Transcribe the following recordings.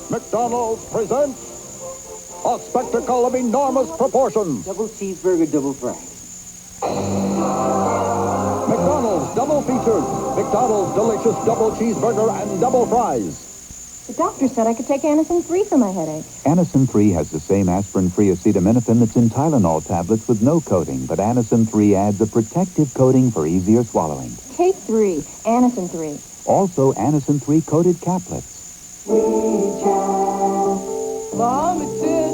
McDonald's presents a spectacle of enormous proportions. Double cheeseburger, double fries. McDonald's double features. McDonald's delicious double cheeseburger and double fries. The doctor said I could take Anacin 3 for my headache. Anacin 3 has the same aspirin-free acetaminophen that's in Tylenol tablets with no coating, but Anacin 3 adds a protective coating for easier swallowing. Take 3, Anacin 3. Also, Anacin 3 coated caplets. Mom, it's it.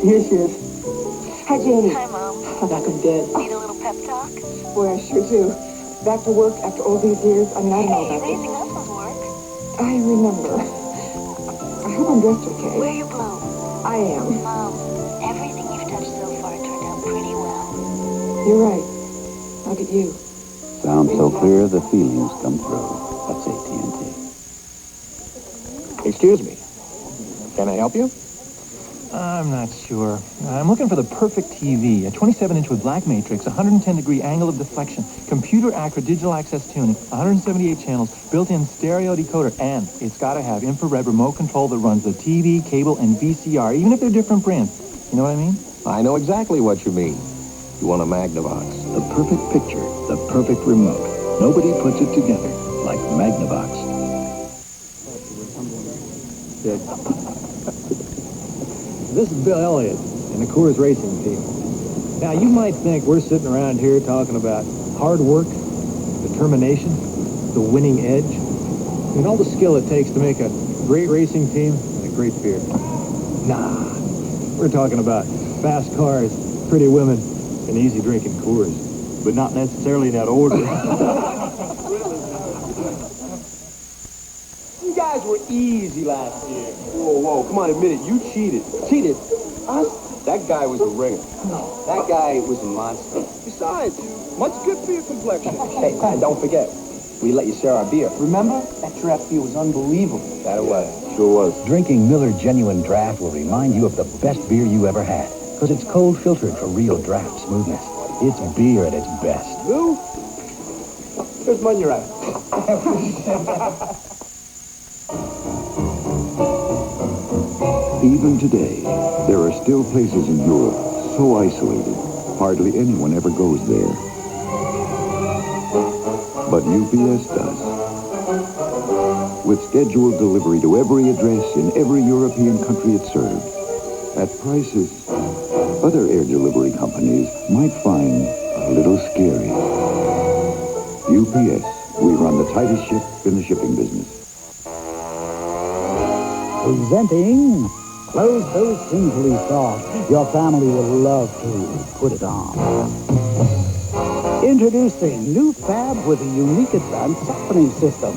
Here she is. Hi, Janie. Hi, Mom. I'm back from dead. Need a little pep talk? Boy, I sure do. Back to work after all these years. I mean, I don't know Hey, about raising this. us was work. I remember. I hope I'm dressed okay. Wear your blue. I am. Mom, everything you've touched so far turned out pretty well. You're right. Look at you. Sound so clear, the feelings come through. That's AT&T. Excuse me. Can I help you? I'm not sure. I'm looking for the perfect TV. A 27-inch with black matrix, 110-degree angle of deflection, computer-accurate digital access tuning, 178 channels, built-in stereo decoder, and it's got to have infrared remote control that runs the TV, cable, and VCR, even if they're different brands. You know what I mean? I know exactly what you mean. You want a Magnavox. The perfect picture, the perfect remote. Nobody puts it together like Magnavox. This is Bill Elliott in the Coors Racing team. Now, you might think we're sitting around here talking about hard work, determination, the winning edge, and all the skill it takes to make a great racing team and a great beer. Nah, we're talking about fast cars, pretty women, and easy drinking Coors. But not necessarily in that order. You guys were easy last year. Whoa, come on, admit it. You cheated. Cheated. Us? That guy was a ringer. That guy was a monster. Besides, much good for your complexion. Hey, and don't forget, we let you share our beer. Remember? That draft beer was unbelievable. That it was. Sure was. Drinking Miller Genuine Draft will remind you of the best beer you ever had. Because it's cold filtered for real draft smoothness. It's beer at its best. Lou? Here's money you're at. Even today, there are still places in Europe so isolated, hardly anyone ever goes there. But UPS does. With scheduled delivery to every address in every European country it serves, at prices other air delivery companies might find a little scary. UPS, we run the tightest ship in the shipping business. Presenting Clothes So Simply Soft, your family will love to put it on. Introducing new Fab with a unique advanced softening system.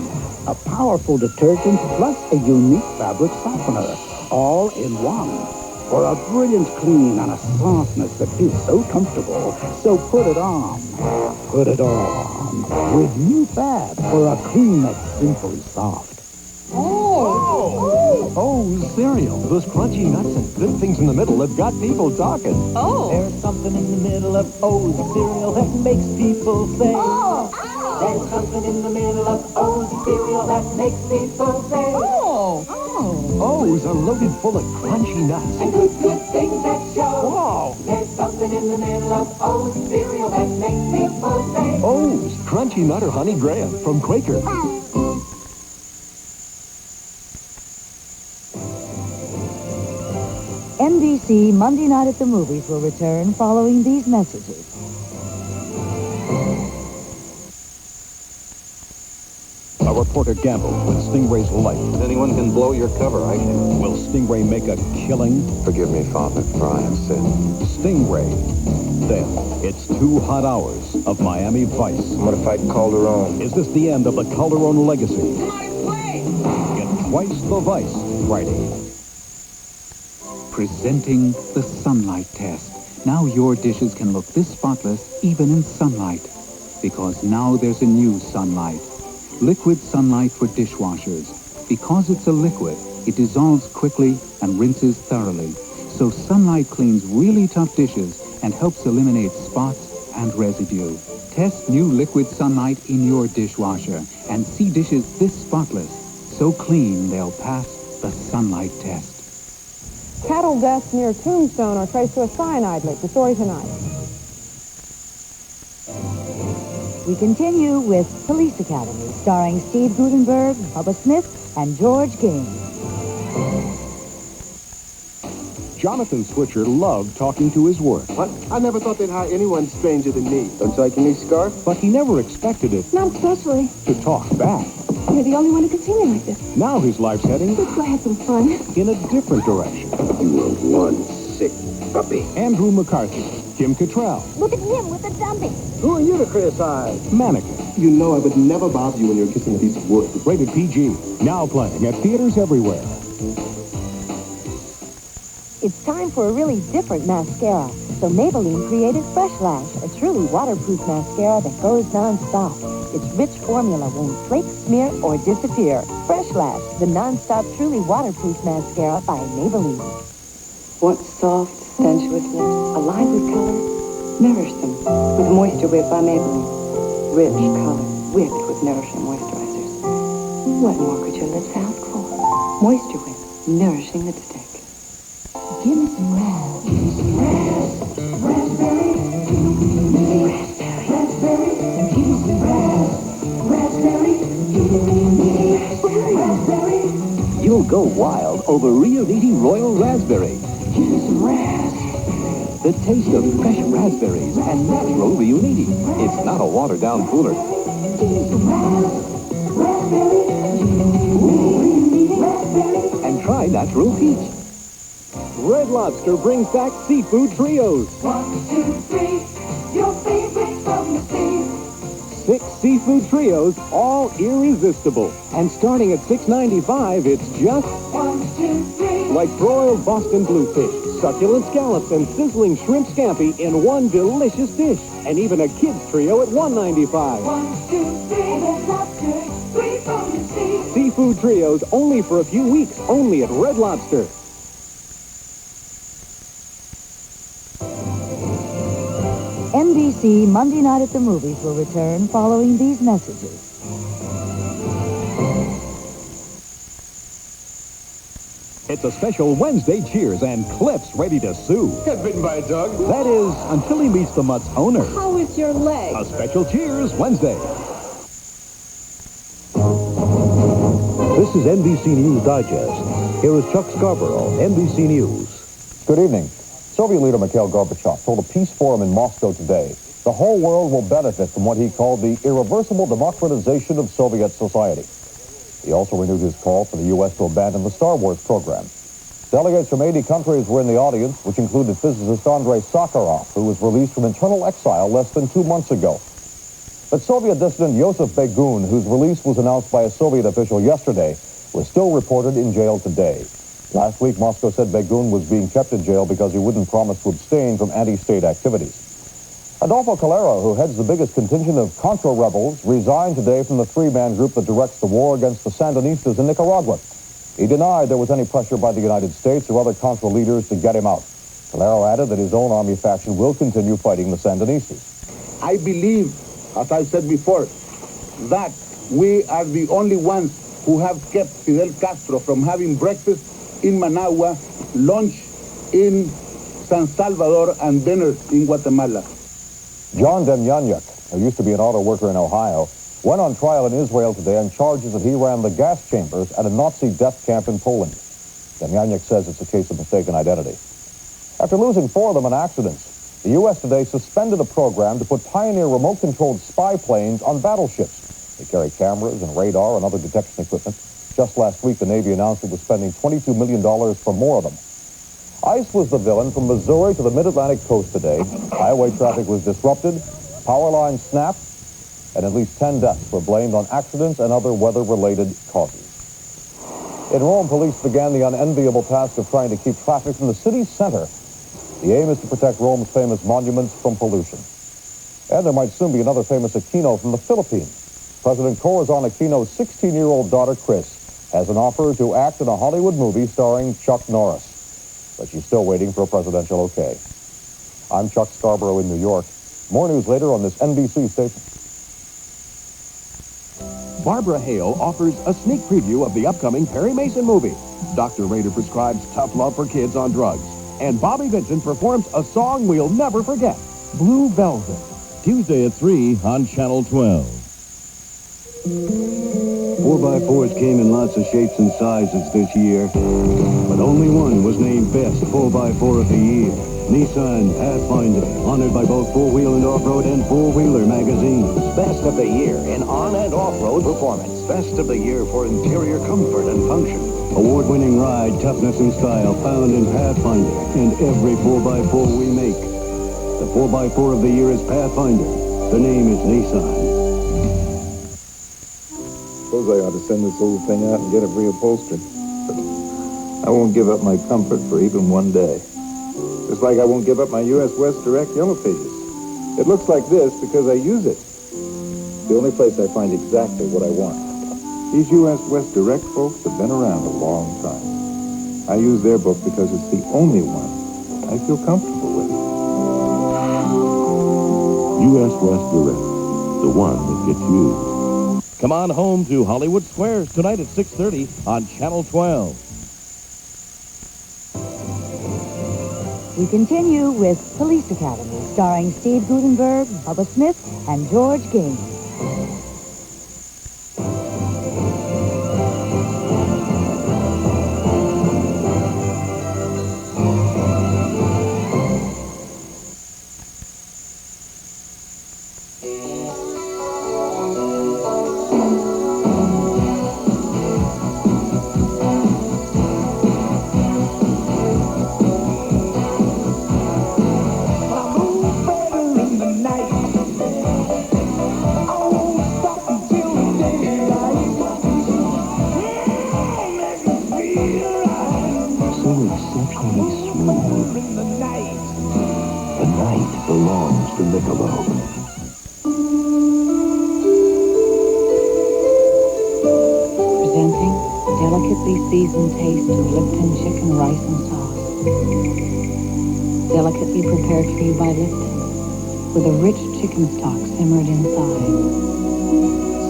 A powerful detergent plus a unique fabric softener, all in one. For a brilliant clean and a softness that feels so comfortable. So put it on. Put it on. With new Fab for a clean that's simply soft. Oh, cereal. Those crunchy nuts and good things in the middle have got people talking. Oh. There's something in the middle of O's cereal that makes people say. Oh. There's something in the middle of O's cereal that makes people say. Oh. O's are loaded full of crunchy nuts. And good things that show. Wow. There's something in the middle of O's cereal that makes people say. O's Crunchy Nut or Honey Graham from Quaker. NBC Monday Night at the Movies will return following these messages. A reporter gambles with Stingray's life. Anyone can blow your cover, I can. Will Stingray make a killing? Forgive me, Father, for I have sinned. Stingray. Then, it's 2 hot hours of Miami Vice. I'm gonna fight Calderon. Is this the end of the Calderon legacy? Get Twice the Vice Friday. Presenting the sunlight test. Now your dishes can look this spotless even in sunlight. Because now there's a new sunlight. Liquid sunlight for dishwashers. Because it's a liquid, it dissolves quickly and rinses thoroughly. So sunlight cleans really tough dishes and helps eliminate spots and residue. Test new liquid sunlight in your dishwasher and see dishes this spotless. So clean, they'll pass the sunlight test. Cattle deaths near Tombstone are traced to a cyanide leak. The story tonight. We continue with Police Academy, starring Steve Gutenberg, Bubba Smith, and George King. Jonathan Switcher loved talking to his work. What? I never thought they'd hire anyone stranger than me. Don't you like your new scarf? But he never expected it Not especially. to talk back. You're the only one who can see me like this. Now his life's heading Let's go have some fun. in a different direction. You are one sick puppy. Andrew McCarthy, Kim Cattrall, Look at him with the dumpy. Who are you to criticize? Mannequin, You know I would never bother you when you're kissing a piece of wood. rated PG. Now playing at theaters everywhere. It's time for a really different mascara. So Maybelline created Fresh Lash, a truly waterproof mascara that goes non-stop. Its rich formula won't flake, smear, or disappear. Fresh Lash, the non-stop, truly waterproof mascara by Maybelline. Want soft, sensuous lips, alive with color? Nourish them with Moisture Whip by Maybelline. Rich color, whipped with nourishing moisturizers. What more could your lips ask for? Moisture Whip, nourishing lipstick. Give me some raz. Give me some raz. Raspberry. Raspberry. Raspberry. Give me some raz. Raspberry. Give me raspberry. You'll go wild over Rio Niti Royal Raspberry. Give me some raz. The taste of fresh raspberries and natural Rio Niti. It's not a watered-down cooler. Give me some raz. Raspberry. Raspberry. And try natural peach. Red Lobster brings back Seafood Trios. 1, 2, 3. Your favorite from the sea. 6 seafood trios, all irresistible. And starting at $6.95, it's just 1, 2, 3. like broiled Boston bluefish, succulent scallops, and sizzling shrimp scampi in one delicious dish. And even a kids trio at $1.95. 1, 2, 3. Red Lobster, free from the sea. Seafood Trios only for a few weeks, only at Red Lobster. NBC Monday Night at the Movies will return following these messages. It's a special Wednesday Cheers and Cliff's ready to sue. Got bitten by a dog. That is, until he meets the mutt's owner. How is your leg? A special Cheers Wednesday. This is NBC News Digest. Here is Chuck Scarborough, NBC News. Good evening. Soviet leader Mikhail Gorbachev told a peace forum in Moscow today the whole world will benefit from what he called the irreversible democratization of Soviet society. He also renewed his call for the U.S. to abandon the Star Wars program. Delegates from 80 countries were in the audience, which included physicist Andrei Sakharov, who was released from internal exile less than 2 months ago. But Soviet dissident Yosef Begun, whose release was announced by a Soviet official yesterday, was still reported in jail today. Last week, Moscow said Begun was being kept in jail because he wouldn't promise to abstain from anti-state activities. Adolfo Calero, who heads the biggest contingent of Contra rebels, resigned today from the 3-man group that directs the war against the Sandinistas in Nicaragua. He denied there was any pressure by the United States or other Contra leaders to get him out. Calero added that his own army faction will continue fighting the Sandinistas. I believe, as I said before, that we are the only ones who have kept Fidel Castro from having breakfast in Managua, lunch in San Salvador, and dinner in Guatemala. John Demjanjuk, who used to be an auto worker in Ohio, went on trial in Israel today on charges that he ran the gas chambers at a Nazi death camp in Poland. Demjanjuk says it's a case of mistaken identity. After losing 4 of them in accidents, the U.S. today suspended a program to put Pioneer remote-controlled spy planes on battleships. They carry cameras and radar and other detection equipment. Just last week, the Navy announced it was spending $22 million for more of them. ICE was the villain from Missouri to the mid-Atlantic coast today. Highway traffic was disrupted, power lines snapped, and at least 10 deaths were blamed on accidents and other weather-related causes. In Rome, police began the unenviable task of trying to keep traffic from the city's center. The aim is to protect Rome's famous monuments from pollution. And there might soon be another famous Aquino from the Philippines. President Corazon Aquino's 16-year-old daughter, Chris, has an offer to act in a Hollywood movie starring Chuck Norris. But she's still waiting for a presidential okay. I'm Chuck Scarborough in New York. More news later on this NBC station. Barbara Hale offers a sneak preview of the upcoming Perry Mason movie. Dr. Rader prescribes tough love for kids on drugs. And Bobby Vincent performs a song we'll never forget, Blue Velvet. Tuesday at 3 on Channel 12. 4x4s came in lots of shapes and sizes this year, but only one was named Best 4x4 of the Year. Nissan Pathfinder, honored by both Four-Wheel and Off-Road and Four-Wheeler magazines. Best of the year in on- and off-road performance. Best of the year for interior comfort and function. Award-winning ride, toughness, and style found in Pathfinder and every 4x4 we make. The 4x4 of the Year is Pathfinder. The name is Nissan. Suppose I ought to send this old thing out and get it reupholstered. But I won't give up my comfort for even one day. Just like I won't give up my U.S. West Direct Yellow Pages. It looks like this because I use it. It's the only place I find exactly what I want. These U.S. West Direct folks have been around a long time. I use their book because it's the only one I feel comfortable with. U.S. West Direct, the one that gets used. Come on home to Hollywood Squares tonight at 6:30 on Channel 12. We continue with Police Academy, starring Steve Gutenberg, Bubba Smith, and George Gaines. Presenting delicately seasoned taste of Lipton chicken, rice, and sauce. Delicately prepared for you by Lipton, with a rich chicken stock simmered inside.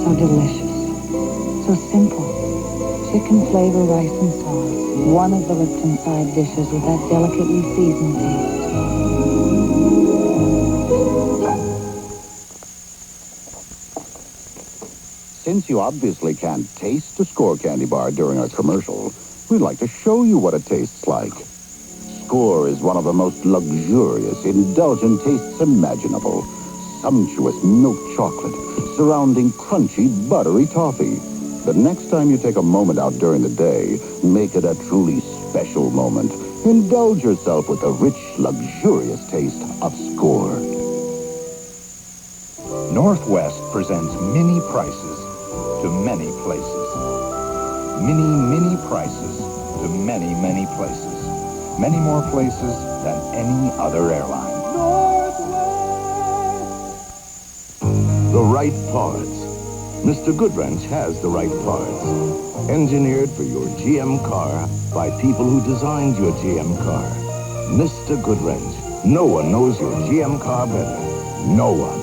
So delicious, so simple. Chicken flavor, rice, and sauce. One of the Lipton side dishes with that delicately seasoned taste. Since you obviously can't taste a Score candy bar during a commercial, we'd like to show you what it tastes like. Score is one of the most luxurious, indulgent tastes imaginable. Sumptuous milk chocolate surrounding crunchy, buttery toffee. The next time you take a moment out during the day, make it a truly special moment. Indulge yourself with the rich, luxurious taste of Score. Northwest presents mini prices to many places. Mini prices to many places. Many more places than any other airline. The right parts. Mr. Goodwrench has the right parts. Engineered for your GM car by people who designed your GM car. Mr. Goodwrench. No one knows your GM car better. No one.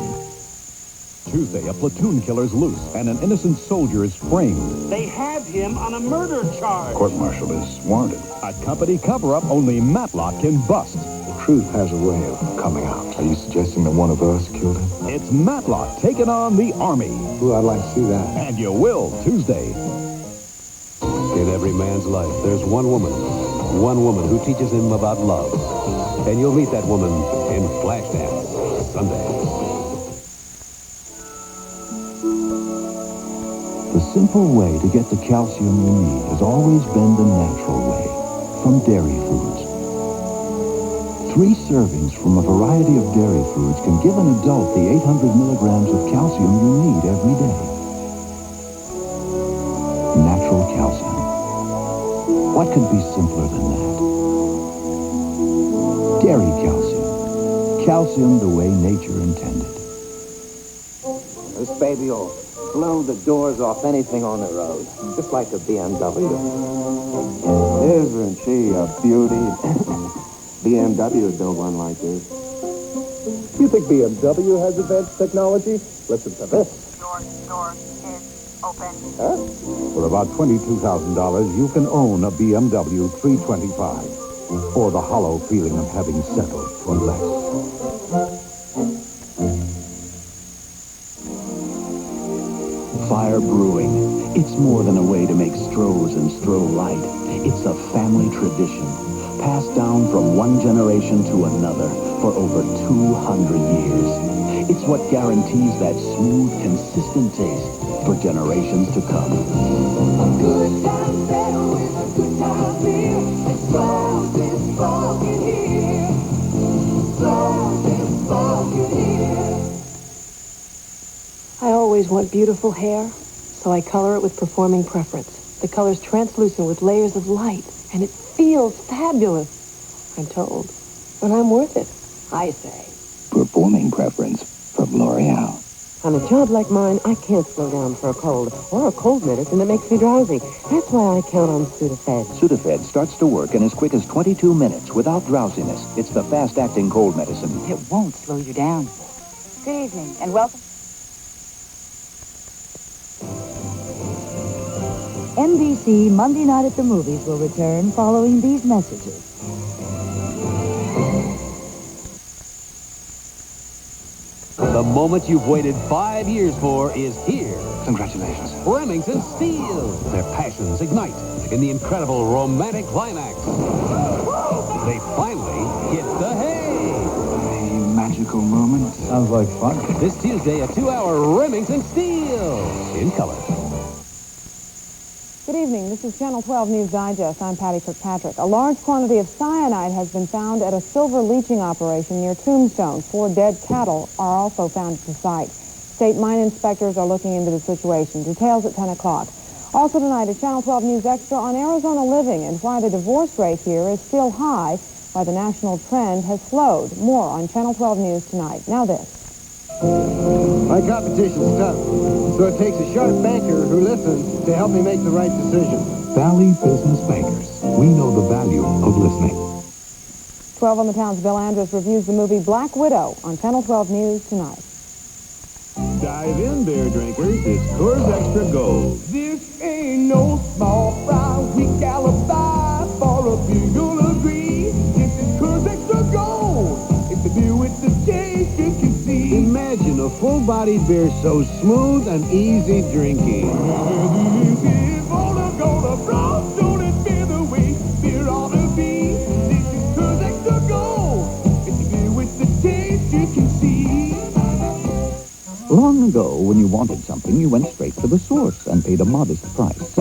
Tuesday, a platoon killer's loose and an innocent soldier is framed. They have him on a murder charge. Court-martial is warranted. A company cover-up only Matlock can bust. The truth has a way of coming out. Are you suggesting that one of us killed him? It's Matlock taking on the Army. Ooh, I'd like to see that. And you will, Tuesday. In every man's life, there's one woman who teaches him about love. And you'll meet that woman in Flashdance, Sunday. The simple way to get the calcium you need has always been the natural way, from dairy foods. 3 servings from a variety of dairy foods can give an adult the 800 milligrams of calcium you need every day. Natural calcium. What could be simpler than that? Dairy calcium. Calcium the way nature intended. This baby will blow the doors off anything on the road, just like a BMW. Isn't she a beauty? BMWs don't run like this. You think BMW has advanced technology? Listen to this. Your store is Open. Huh? For about $22,000, you can own a BMW 325. Or the hollow feeling of having settled for less. Fire brewing. It's more than a way to make strohs and stroh light. It's a family tradition, passed down from one generation to another for over 200 years. It's what guarantees that smooth, consistent taste for generations to come. A good time better with a good time beer. Slow this funkin' here. Slow this funkin' here. I always want beautiful hair, so I color it with Performing Preference. The color's translucent with layers of light, and it feels fabulous, I'm told. And I'm worth it, I say. Performing Preference from L'Oreal. On a job like mine, I can't slow down for a cold, or a cold medicine that makes me drowsy. That's why I count on Sudafed. Sudafed starts to work in as quick as 22 minutes without drowsiness. It's the fast-acting cold medicine. It won't slow you down. Good evening, and welcome. NBC Monday Night at the Movies will return following these messages. The moment you've waited 5 years for is here. Congratulations. Remington Steele. Their passions ignite in the incredible romantic climax. They finally hit the hay. A magical moment. Sounds like fun. This Tuesday, a 2-hour Remington Steele in color. Good evening. This is Channel 12 News Digest. I'm Patty Kirkpatrick. A large quantity of cyanide has been found at a silver leaching operation near Tombstone. 4 dead cattle are also found at the site. State mine inspectors are looking into the situation. Details at 10 o'clock. Also tonight, a Channel 12 News Extra on Arizona living and why the divorce rate here is still high, why the national trend has slowed. More on Channel 12 News tonight. Now this. My competition's tough, so it takes a sharp banker who listens to help me make the right decision. Valley Business Bankers. We know the value of listening. 12 on the Town's Bill Andrus reviews the movie Black Widow on Channel 12 News tonight. Dive in, beer drinkers. It's Coors Extra Gold. This ain't no small fry. We alibi for a beer you'll agree. This is Coors Extra Gold. It's the beer with the taste you can see. Imagine a full-bodied beer so smooth and easy drinking. This is for the gold of don't it be the way beer ought to be. This is Coors Extra Gold. It's the beer with the taste you can see. Long ago, when you wanted something, you went straight to the source and paid a modest price.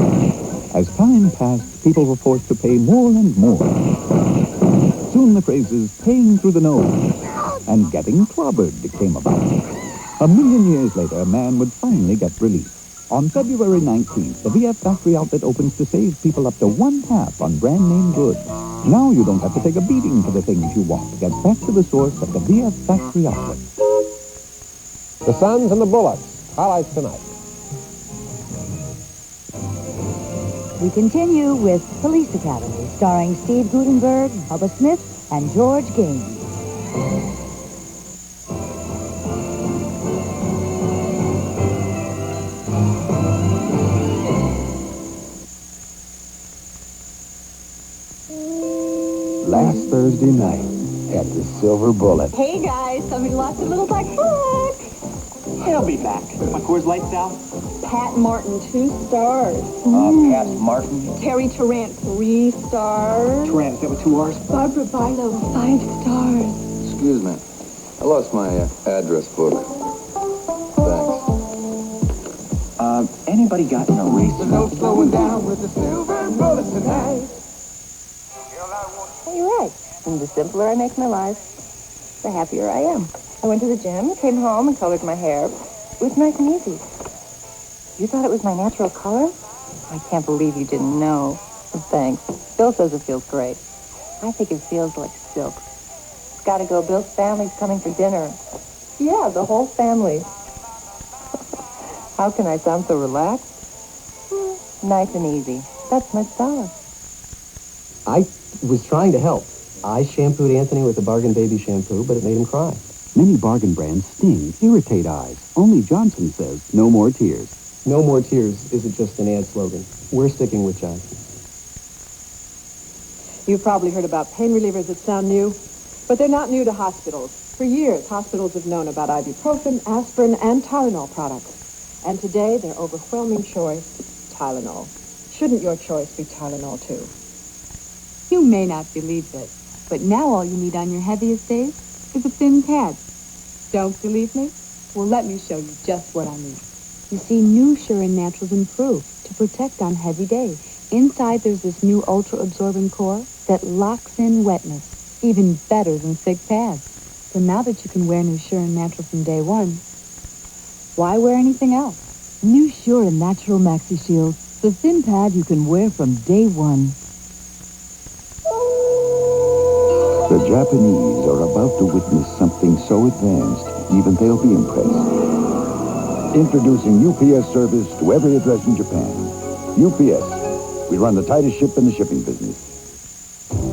As time passed, people were forced to pay more and more. Soon the phrases paying through the nose and getting clobbered came about. A million years later, man would finally get relief. On February 19th, the VF Factory outlet opens to save people up to 1/2 on brand name goods. Now you don't have to take a beating for the things you want. Get back to the source at the VF Factory outlet. The Suns and the Bullets. Highlights tonight. We continue with Police Academy, starring Steve Gutenberg, Bubba Smith, and George Gaines. Last Thursday night at the Silver Bullet. Hey, guys. Somebody lost a little black book. He'll be back. My Coors Lights out. Pat Martin, 2 stars. Pat Martin. Terry Tarrant, 3 stars. Tarrant, is that with 2 R's? Barbara Barlow, 5 stars. Excuse me. I lost my address book. Thanks. Anybody got an eraser? No slowing down with the Silver Bullet tonight. Hey, you're right. And the simpler I make my life, the happier I am. I went to the gym, came home, and colored my hair. It was nice and easy. You thought it was my natural color? I can't believe you didn't know. Thanks. Bill says it feels great. I think it feels like silk. It's got to go. Bill's family's coming for dinner. Yeah, the whole family. How can I sound so relaxed? Nice and easy. That's my style. I was trying to help. I shampooed Anthony with the Bargain Baby shampoo, but it made him cry. Many bargain brands sting, irritate eyes. Only Johnson says no more tears. No More Tears isn't just an ad slogan. We're sticking with Johnson. You've probably heard about pain relievers that sound new, but they're not new to hospitals. For years, hospitals have known about ibuprofen, aspirin, and Tylenol products. And today, their overwhelming choice, Tylenol. Shouldn't your choice be Tylenol, too? You may not believe this, but now all you need on your heaviest days is a thin pad. Don't believe me? Well, let me show you just what I mean. You see, new Sure and Naturals improve to protect on heavy days. Inside, there's this new ultra-absorbent core that locks in wetness, even better than thick pads. So now that you can wear new Sure and Natural from day one, why wear anything else? New Sure and Natural Maxi Shield, the thin pad you can wear from day one. The Japanese are about to witness something so advanced, even they'll be impressed. Introducing UPS service to every address in Japan. UPS. We run the tightest ship in the shipping business.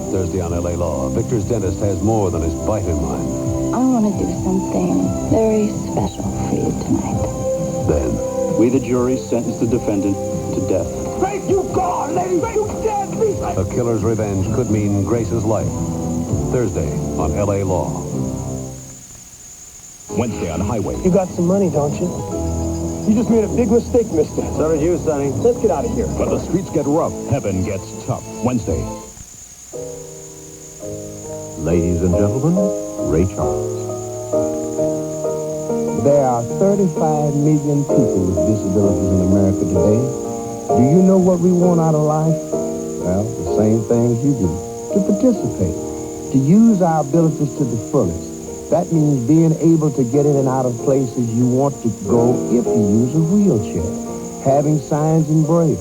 Thursday on LA Law, Victor's dentist has more than his bite in mind. I want to do something very special for you tonight. Then, we, the jury, sentence the defendant to death. Thank you, God, ladies! Thank you, dead me! A killer's revenge could mean Grace's life. Thursday on LA Law. Wednesday on Highway. You got some money, don't you? You just made a big mistake, mister. So did you, Sonny. Let's get out of here. When the streets get rough, heaven gets tough. Wednesday. Ladies and gentlemen, Ray Charles. There are 35 million people with disabilities in America today. Do you know what we want out of life? Well, the same things you do. To participate. To use our abilities to the fullest. That means being able to get in and out of places you want to go if you use a wheelchair. Having signs in Braille.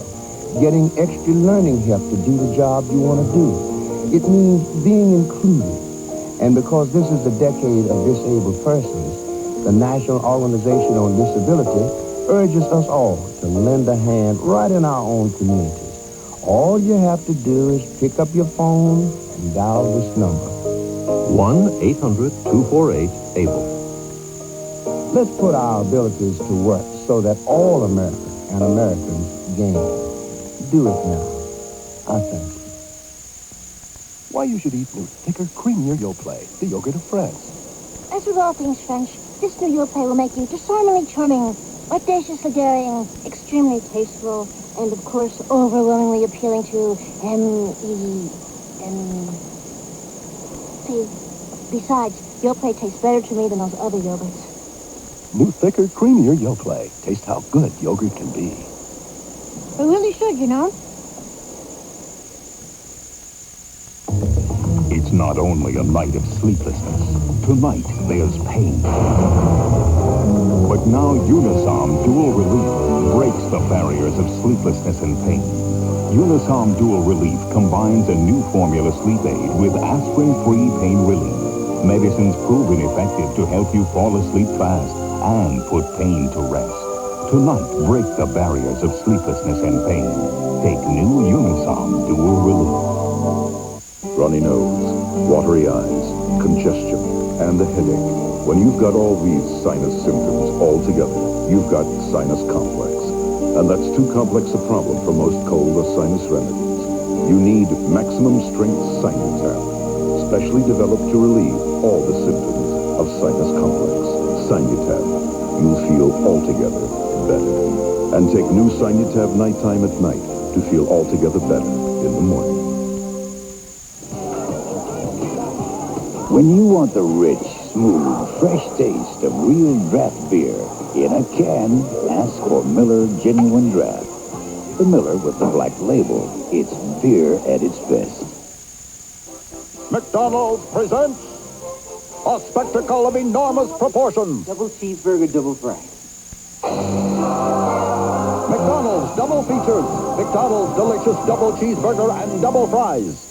Getting extra learning help to do the job you want to do. It means being included. And because this is the decade of disabled persons, the National Organization on Disability urges us all to lend a hand right in our own communities. All you have to do is pick up your phone and dial this number. 1-800-248-ABLE. Let's put our abilities to work so that all America and Americans gain. Do it now. I thank you. Why you should eat new, thicker, creamier Yoplait, the yogurt of France. As with all things French, this new Yoplait will make you disarmingly charming, audaciously daring, extremely tasteful, and of course overwhelmingly appealing to Besides, Yoplait tastes better to me than those other yogurts. New, thicker, creamier Yoplait. Taste how good yogurt can be. I really should, you know. It's not only a night of sleeplessness. Tonight, there's pain. But now Unisom Dual Relief breaks the barriers of sleeplessness and pain. Unisom Dual Relief combines a new formula sleep aid with aspirin-free pain relief. Medicines proven effective to help you fall asleep fast and put pain to rest. Tonight, break the barriers of sleeplessness and pain. Take new Unisom Dual Relief. Runny nose, watery eyes, congestion, and a headache. When you've got all these sinus symptoms all together, you've got sinus complex. And that's too complex a problem for most cold or sinus remedies. You need maximum strength Sinutab, specially developed to relieve all the symptoms of sinus complex. Sinutab, you'll feel altogether better. And take new Sinutab nighttime at night to feel altogether better in the morning. When you want the rich, smooth, fresh taste of real draft beer in a can, ask for Miller Genuine Draft. The Miller with the black label. It's beer at its best. McDonald's presents a spectacle of enormous proportions. Double cheeseburger, double fries. McDonald's double features. McDonald's delicious double cheeseburger and double fries.